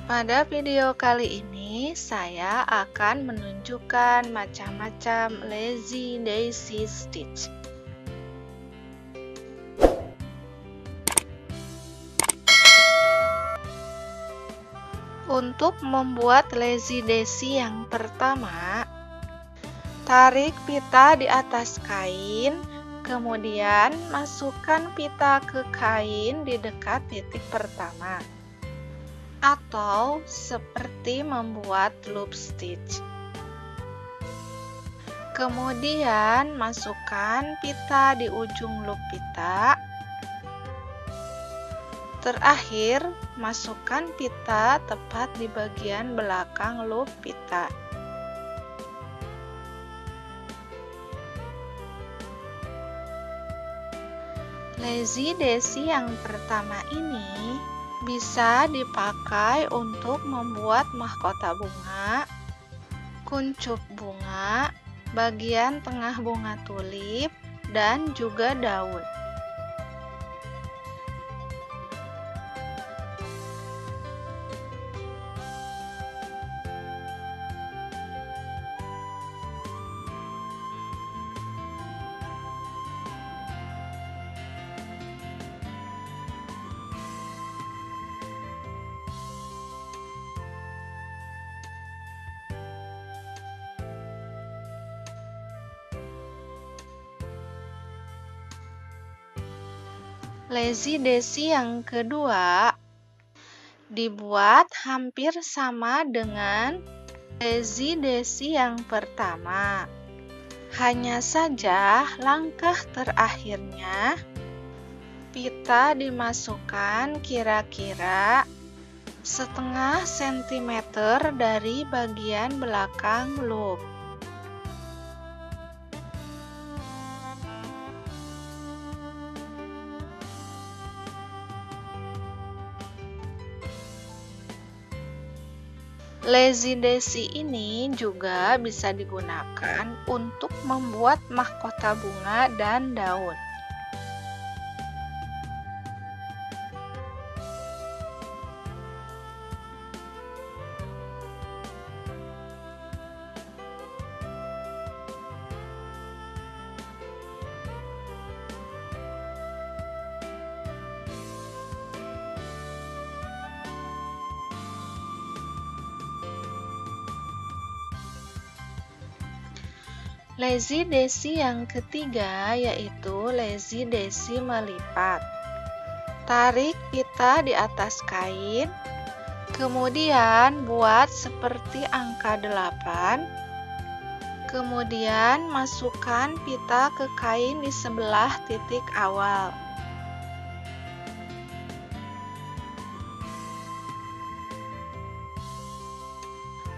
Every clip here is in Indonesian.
Pada video kali ini, saya akan menunjukkan macam-macam lazy daisy stitch. Untuk membuat lazy daisy yang pertama, tarik pita di atas kain, kemudian masukkan pita ke kain di dekat titik pertama, atau seperti membuat loop stitch. Kemudian masukkan pita di ujung loop pita. Terakhir, masukkan pita tepat di bagian belakang loop pita. Lazy daisy yang pertama ini bisa dipakai untuk membuat mahkota bunga, kuncup bunga, bagian tengah bunga tulip, dan juga daun. Lazy daisy yang kedua dibuat hampir sama dengan lazy daisy yang pertama. Hanya saja langkah terakhirnya pita dimasukkan kira-kira setengah sentimeter dari bagian belakang loop. Lazy daisy ini juga bisa digunakan untuk membuat mahkota bunga dan daun. Lazy daisy yang ketiga yaitu lazy daisy melipat. Tarik pita di atas kain, kemudian buat seperti angka 8, kemudian masukkan pita ke kain di sebelah titik awal.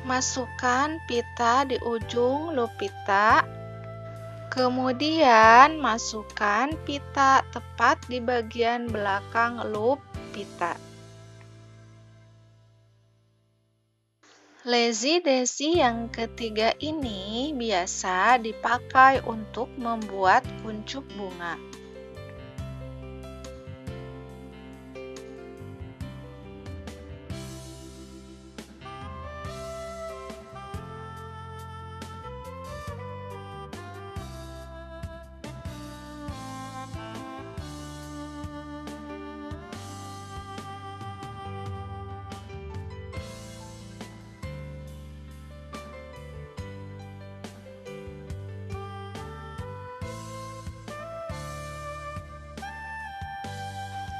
Masukkan pita di ujung loop pita, kemudian masukkan pita tepat di bagian belakang loop pita. Lazy daisy yang ketiga ini biasa dipakai untuk membuat kuncup bunga.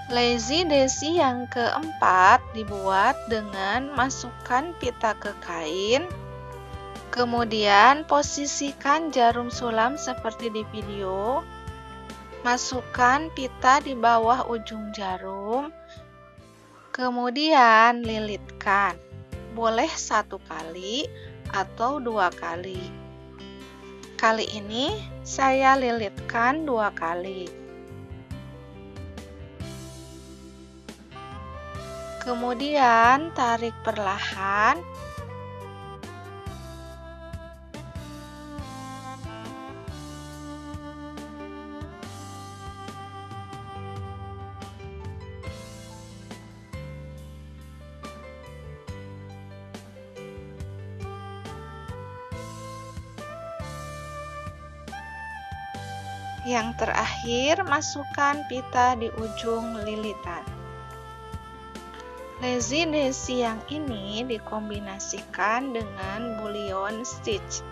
Lazy daisy yang keempat dibuat dengan masukkan pita ke kain, kemudian posisikan jarum sulam seperti di video, masukkan pita di bawah ujung jarum, kemudian lilitkan, boleh 1 kali atau 2 kali. Kali ini saya lilitkan 2 kali. Kemudian tarik perlahan. Yang terakhir, masukkan pita di ujung lilitan. Lazy daisy yang ini dikombinasikan dengan bullion stitch.